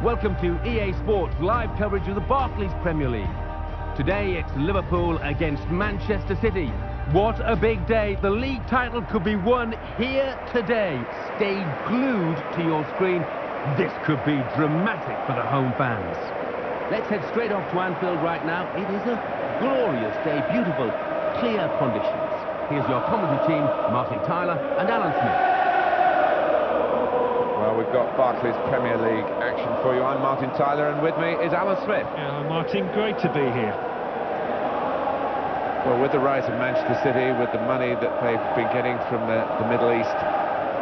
Welcome to EA Sports live coverage of the Barclays Premier League. Today it's Liverpool against Manchester City. What a big day. The league title could be won here today. Stay glued to your screen. This could be dramatic for the home fans. Let's head straight off to Anfield right now. It is a glorious day, beautiful, clear conditions. Here's your commentary team, Martin Tyler and Alan Smith. Well, we've got Barclays Premier League action for you. I'm Martin Tyler, and with me is Alan Smith. Yeah, Martin, great to be here. Well, with the rise of Manchester City, with the money that they've been getting from the Middle East,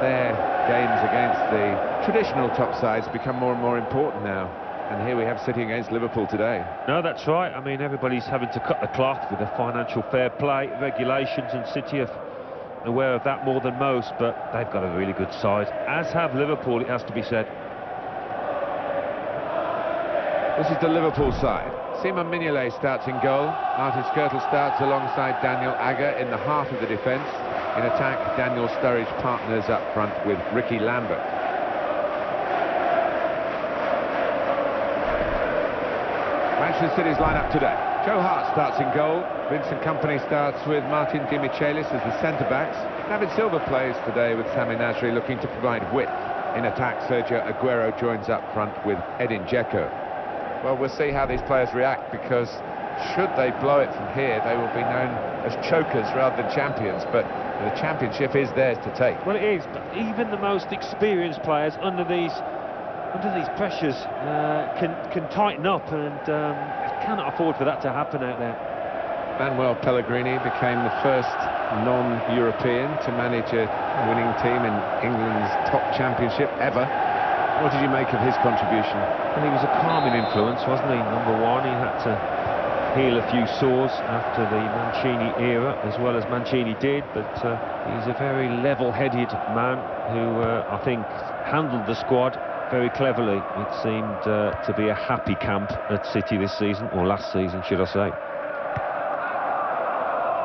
their games against the traditional top sides become more and more important now. And here we have City against Liverpool today. No, that's right. I mean, everybody's having to cut the cloth with the financial fair play regulations, and City are aware of that more than most, but they've got a really good side, as have Liverpool, it has to be said. This is the Liverpool side. Simon Mignolet starts in goal. Martin Skrtel starts alongside Daniel Agger in the heart of the defence. In attack, Daniel Sturridge partners up front with Ricky Lambert. Manchester City's lineup today. Joe Hart starts in goal. Vincent Kompany starts with Martin Demichelis as the centre-backs. David Silva plays today with Sami Nasri looking to provide width. In attack, Sergio Aguero joins up front with Edin Dzeko. Well, we'll see how these players react, because should they blow it from here, they will be known as chokers rather than champions, but the championship is theirs to take. Well, it is, but even the most experienced players under these pressures can tighten up, and cannot afford for that to happen out there. Manuel Pellegrini became the first non-European to manage a winning team in England's top championship ever. What did you make of his contribution? And he was a calming influence, wasn't he? Number one, he had to heal a few sores after the Mancini era, as well as Mancini did, but he's a very level-headed man who I think handled the squad very cleverly. It seemed to be a happy camp at City this season, or last season, should I say.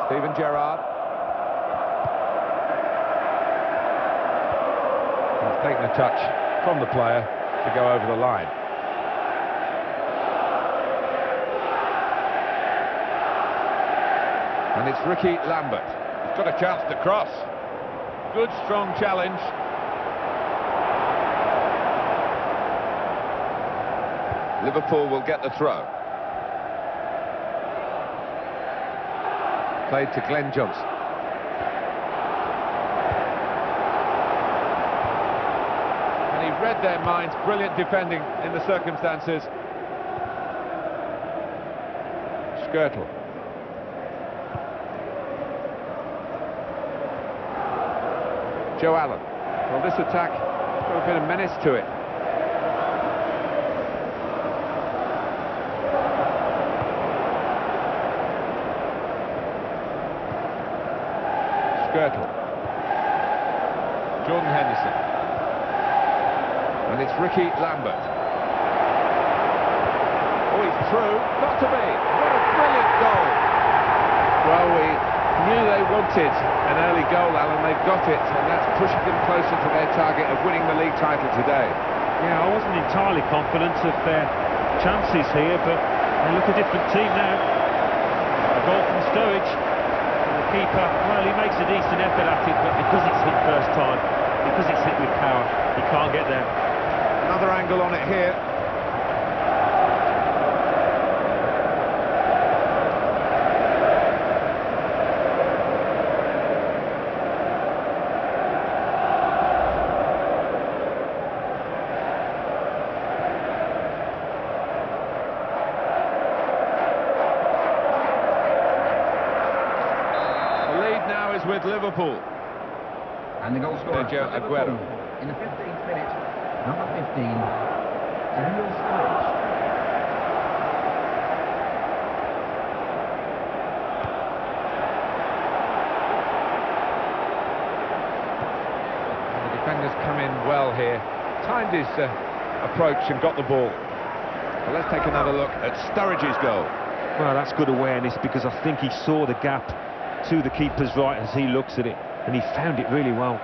Steven Gerrard. He's taken a touch from the player to go over the line. And it's Ricky Lambert. He's got a chance to cross. Good, strong challenge. Liverpool will get the throw. Played to Glenn Johnson. And he read their minds. Brilliant defending in the circumstances. Skrtel. Joe Allen. Well, this attack got a bit of menace to it. Skrtel. Jordan Henderson. And it's Ricky Lambert. Oh, he's through. Not to be. What a brilliant goal. Well, we knew they wanted an early goal, Alan. They've got it, and that's pushing them closer to their target of winning the league title today. Yeah, I wasn't entirely confident of their chances here, but they look a different team now. A goal from Sturridge. Keeper, well, he makes a decent effort at it, but because it's hit first time, because it's hit with power, he can't get there. Another angle on it here. With Liverpool. And the goal scorer, Sergio Aguero. In the 15th minute, number 15, Daniel Sturridge. The defenders come in well here. Timed his approach and got the ball. Well, let's take another look at Sturridge's goal. Well, that's good awareness, because I think he saw the gap to the keeper's right as he looks at it, and he found it really well.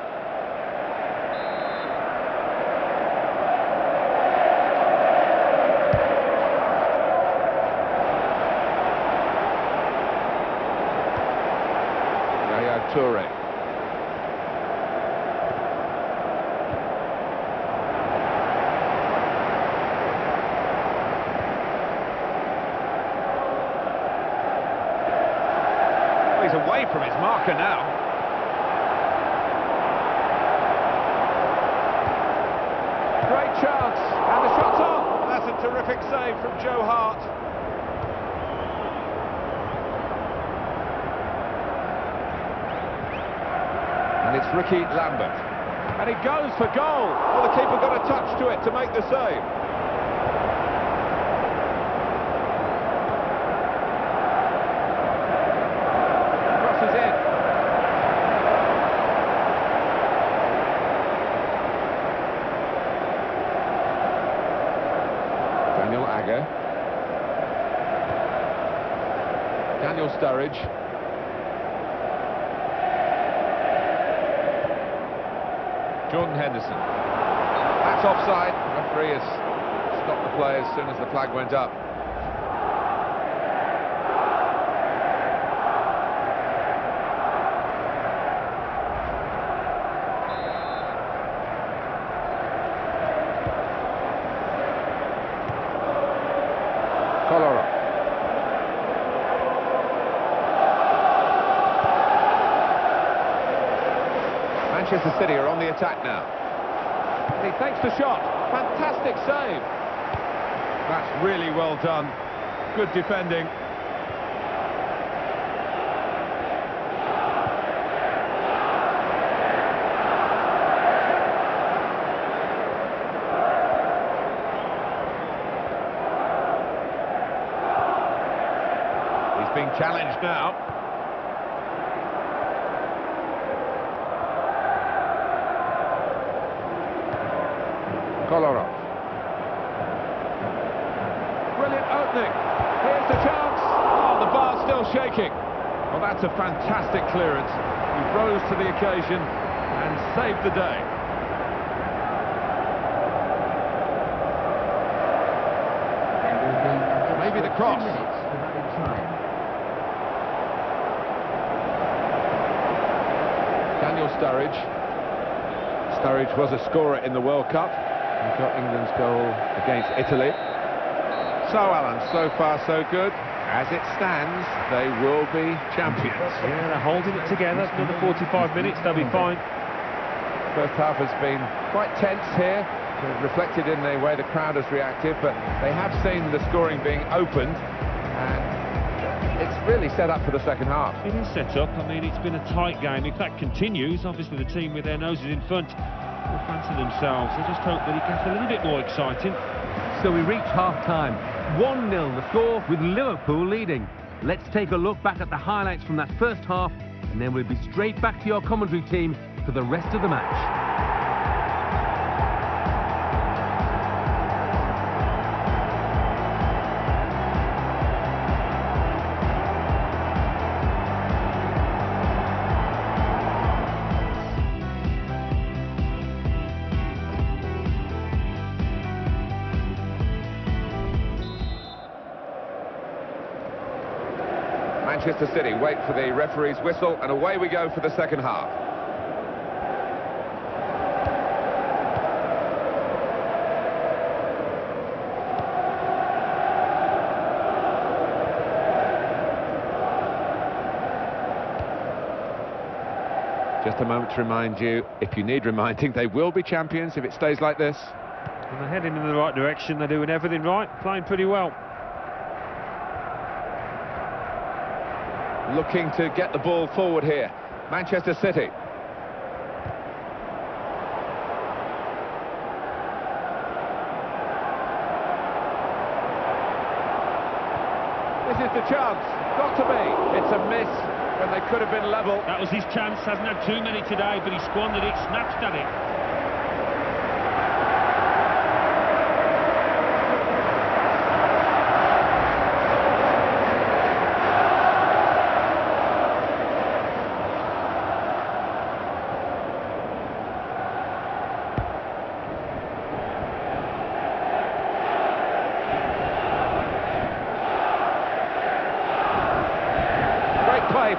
from his marker now. Great chance, and the shot's on. That's a terrific save from Joe Hart. And it's Ricky Lambert. And he goes for goal. Well, the keeper got a touch to it to make the save. Crosses in. Daniel Agger. Daniel Sturridge. Jordan Henderson. That's offside. The referee has stopped the play as soon as the flag went up. Kolarov. Manchester City are on the attack now. And he takes the shot. Fantastic save. That's really well done. Good defending. He's being challenged now. Kolarov. Brilliant opening. Here's the chance. Oh, the bar's still shaking. Well, that's a fantastic clearance. He rose to the occasion and saved the day. Maybe the cross. Daniel Sturridge. Sturridge was a scorer in the World Cup. He got England's goal against Italy. So, Alan, so far so good. As it stands, they will be champions. Yeah, they're holding it together. Another 45 minutes, they'll be fine. First half has been quite tense here, reflected in the way the crowd has reacted, but they have seen the scoring being opened, and it's really set up for the second half. It is set up. I mean, it's been a tight game. If that continues, obviously the team with their noses in front will fancy themselves. I just hope that it gets a little bit more exciting. So we reach half-time. 1-0 the score, with Liverpool leading. Let's take a look back at the highlights from that first half, and then we'll be straight back to your commentary team for the rest of the match. Manchester City wait for the referee's whistle, and away we go for the second half. Just a moment to remind you, if you need reminding, they will be champions if it stays like this. And they're heading in the right direction. They're doing everything right, playing pretty well. Looking to get the ball forward here, Manchester City. This is the chance, got to be. It's a miss when they could have been level. That was his chance, hasn't had too many today, but he squandered it, snatched at it.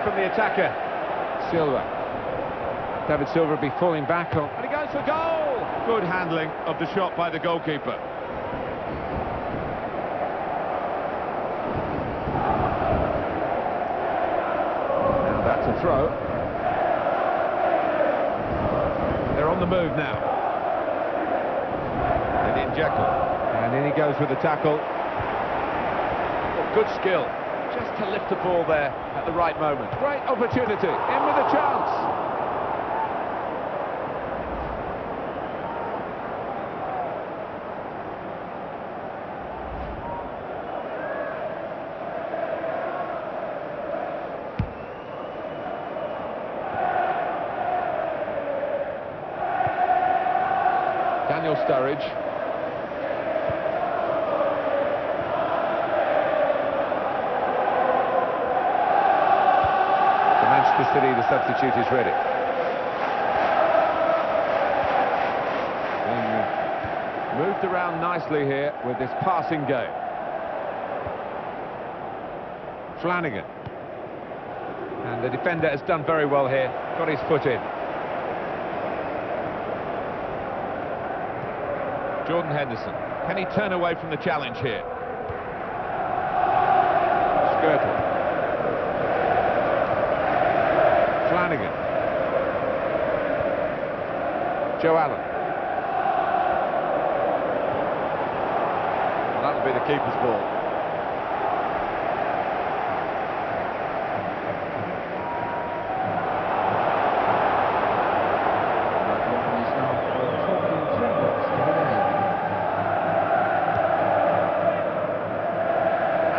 From the attacker, Silva. David Silva will be falling back on, and he goes for goal! Good handling of the shot by the goalkeeper. Now that's to throw. They're on the move now. And in he goes with the tackle. Oh, good skill, just to lift the ball there at the right moment. Great opportunity, in with a chance. Daniel Sturridge. Manchester City, the substitute is ready. And moved around nicely here with this passing game. Flanagan. And the defender has done very well here, got his foot in. Jordan Henderson. Can he turn away from the challenge here? Skirtle. Flanagan. Joe Allen. Well, that'll be the keeper's ball.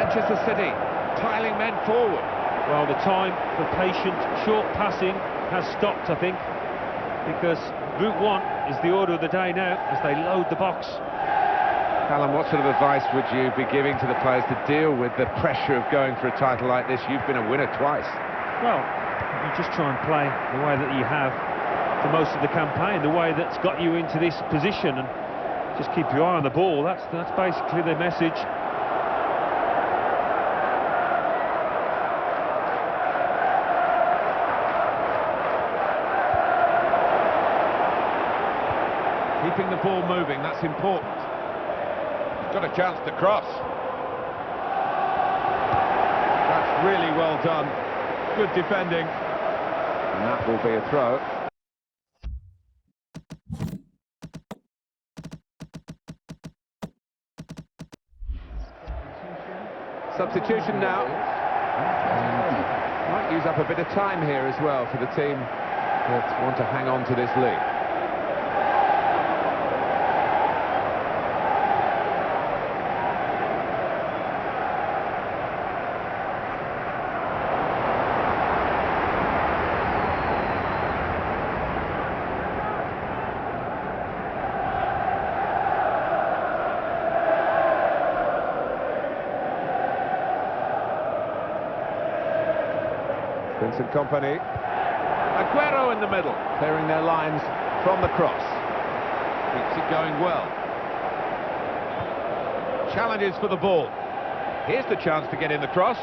Manchester City tiling men forward. Well, the time for patient, short passing has stopped, I think, because route one is the order of the day now as they load the box. Alan, what sort of advice would you be giving to the players to deal with the pressure of going for a title like this? You've been a winner twice. Well, you just try and play the way that you have for most of the campaign, the way that's got you into this position, and just keep your eye on the ball. That's basically the message. Keeping the ball moving, that's important. He's got a chance to cross. That's really well done. Good defending. And that will be a throw. Substitution now. And might use up a bit of time here as well for the team that want to hang on to this lead. Vincent Kompany. Aguero in the middle, clearing their lines from the cross. Keeps it going well. Challenges for the ball. Here's the chance to get in the cross.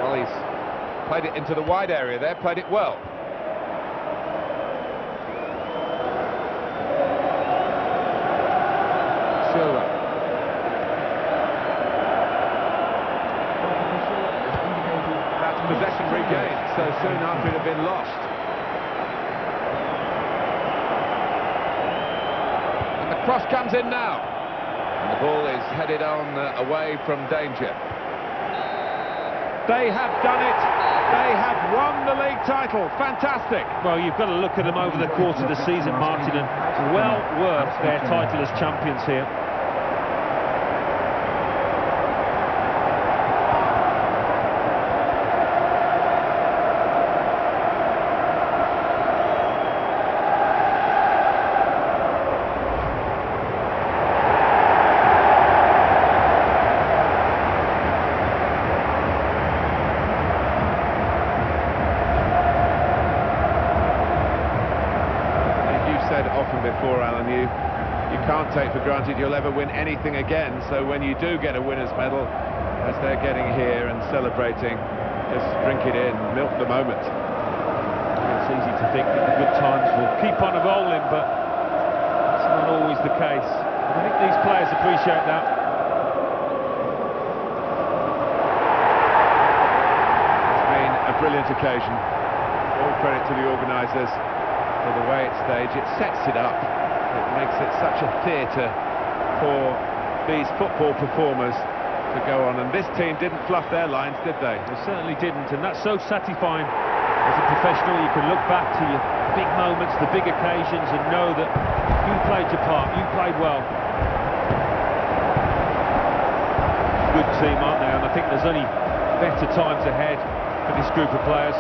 Well, he's played it into the wide area there, played it well. Silva. Possession regained so soon after it had been lost. And the cross comes in now. And the ball is headed on away from danger. They have done it. They have won the league title. Fantastic. Well, you've got to look at them over the course of the season, Martin, and well worth their title as champions here. Often before, Alan, you can't take for granted you'll ever win anything again, so when you do get a winner's medal, as they're getting here and celebrating, just drink it in, milk the moment. It's easy to think that the good times will keep on rolling, but it's not always the case. I think these players appreciate that. brilliant occasion. All credit to the organisers for the way it's staged. It sets it up. It makes it such a theatre for these football performers to go on. And this team didn't fluff their lines, did they? They certainly didn't, and that's so satisfying. As a professional, you can look back to your big moments, the big occasions, and know that you played your part, you played well. Good team, aren't they? And I think there's only better times ahead for this group of players.